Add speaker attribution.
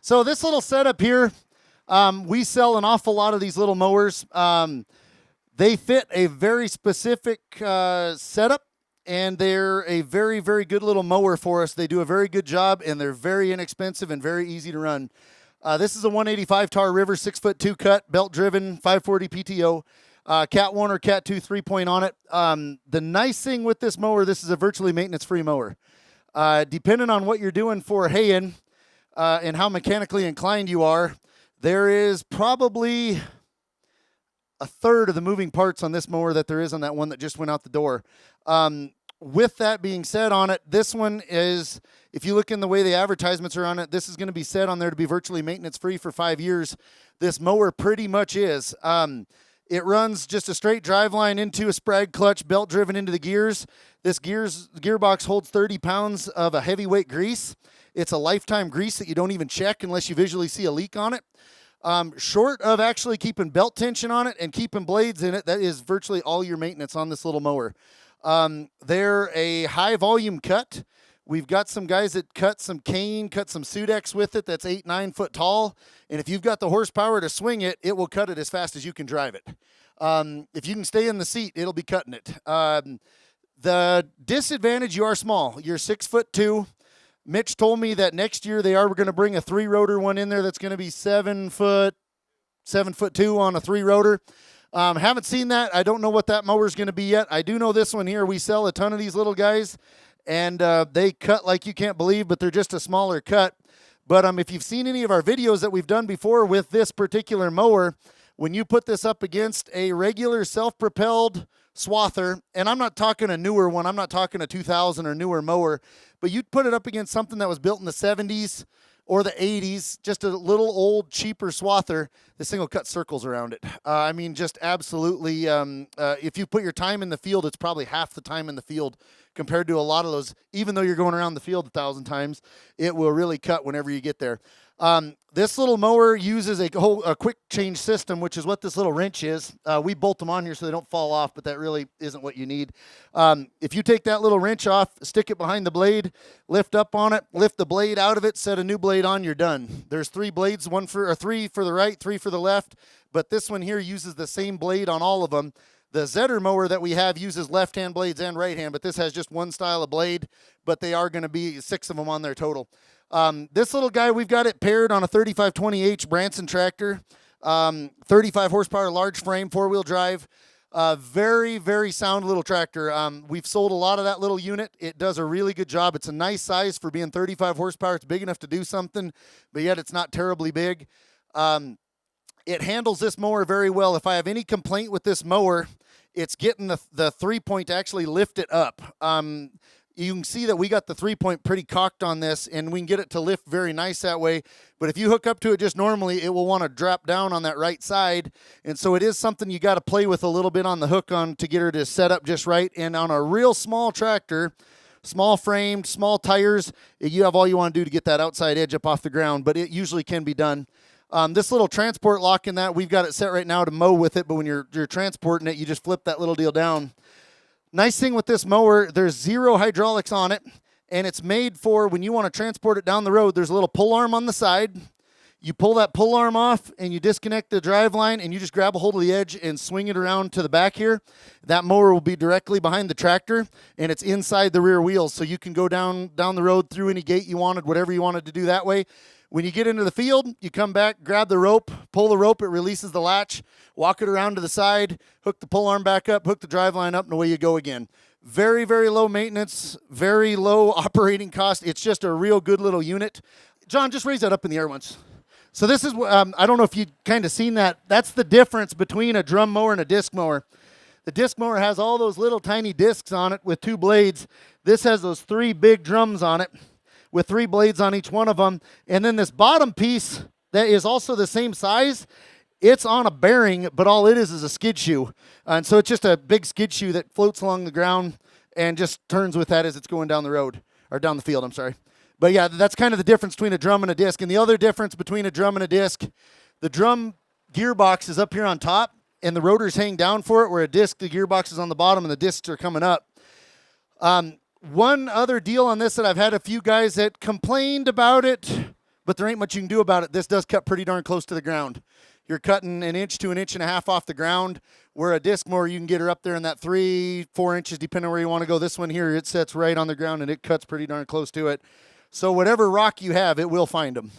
Speaker 1: So this little setup here, we sell an awful lot of these little mowers. They fit a very specific setup, and they're a very, very good little mower for us. They do a very good job, and they're very inexpensive and very easy to run. This is a 185 Tar River 6'2" cut, belt driven, 540 PTO. Cat 1 or Cat 2 3-point on it. The nice thing with this mower, this is a virtually maintenance-free mower. Depending on what you're doing for haying and how mechanically inclined you are, there is probably a third of the moving parts on this mower that there is on that one that just went out the door. With that being said on it, this one is, if you look in the way the advertisements are on it, this is going to be set on there to be virtually maintenance-free for 5 years. This mower pretty much is. It runs just a straight drive line into a sprag clutch, belt driven into the gears. This gearbox holds 30 pounds of a heavyweight grease. It's a lifetime grease that you don't even check unless you visually see a leak on it. Short of actually keeping belt tension on it and keeping blades in it, that is virtually all your maintenance on this little mower. They're a high volume cut. We've got some guys that cut some cane, cut some Sudex with it that's 8-9 foot tall. And if you've got the horsepower to swing it, it will cut it as fast as you can drive it. If you can stay in the seat, it'll be cutting it. The disadvantage, you are small. You're 6'2". Mitch told me that next year they are going to bring a 3-rotor one in there that's going to be 7'2" on a 3-rotor. Haven't seen that. I don't know what that mower is going to be yet. I do know this one here. We sell a ton of these little guys, and they cut like you can't believe, but they're just a smaller cut. But if you've seen any of our videos that we've done before with this particular mower, when you put this up against a regular self-propelled swather, and I'm not talking a newer one, I'm not talking a 2000 or newer mower, but you'd put it up against something that was built in the 70s or the 80s, just a little old, cheaper swather, this thing will cut circles around it. I mean, just absolutely, if you put your time in the field, it's probably half the time in the field compared to a lot of those. Even though you're going around the field 1,000 times, it will really cut whenever you get there. This little mower uses a quick change system, which is what this little wrench is. We bolt them on here so they don't fall off, but that really isn't what you need. If you take that little wrench off, stick it behind the blade, lift up on it, lift the blade out of it, set a new blade on, you're done. There's 3 blades, 3 for the right, 3 for the left, but this one here uses the same blade on all of them. The Zetter mower that we have uses left-hand blades and right-hand, but this has just one style of blade, but they are going to be 6 of them on there total. This little guy, we've got it paired on a 3520H Branson tractor, 35 horsepower, large frame, 4-wheel drive. Very, very sound little tractor. We've sold a lot of that little unit. It does a really good job. It's a nice size for being 35 horsepower. It's big enough to do something, but yet it's not terribly big. It handles this mower very well. If I have any complaint with this mower, it's getting the 3-point to actually lift it up. You can see that we got the 3-point pretty cocked on this, and we can get it to lift very nice that way. But if you hook up to it just normally, it will want to drop down on that right side. And so it is something you got to play with a little bit on the hook on to get her to set up just right. And on a real small tractor, small framed, small tires, you have all you want to do to get that outside edge up off the ground, but it usually can be done. This little transport lock in that, we've got it set right now to mow with it, but when you're transporting it, you just flip that little deal down. Nice thing with this mower, there's 0 hydraulics on it, and it's made for when you want to transport it down the road. There's a little pull arm on the side. You pull that pull arm off, and you disconnect the drive line, and you just grab a hold of the edge and swing it around to the back here. That mower will be directly behind the tractor, and it's inside the rear wheels, so you can go down the road through any gate you wanted, whatever you wanted to do that way. When you get into the field, you come back, grab the rope, pull the rope, it releases the latch, walk it around to the side, hook the pull arm back up, hook the drive line up, and away you go again. Very, very low maintenance, very low operating cost. It's just a real good little unit. John, just raise that up in the air once. So this is, I don't know if you've kind of seen that. That's the difference between a drum mower and a disc mower. The disc mower has all those little tiny discs on it with 2 blades. This has those 3 big drums on it, with 3 blades on each one of them. And then this bottom piece that is also the same size, it's on a bearing, but all it is a skid shoe. And so it's just a big skid shoe that floats along the ground and just turns with that as it's going down the road, or down the field, I'm sorry. But yeah, that's kind of the difference between a drum and a disc. And the other difference between a drum and a disc, the drum gearbox is up here on top, and the rotors hang down for it, where a disc, the gearbox is on the bottom, and the discs are coming up. One other deal on this that I've had a few guys that complained about it but there ain't much you can do about it. This does cut pretty darn close to the ground. You're cutting 1 inch to 1.5 inches off the ground, where a disc mower, you can get her up there in that 3-4 inches, depending on where you want to go. This one here, it sets right on the ground, and it cuts pretty darn close to it. So whatever rock you have, it will find them.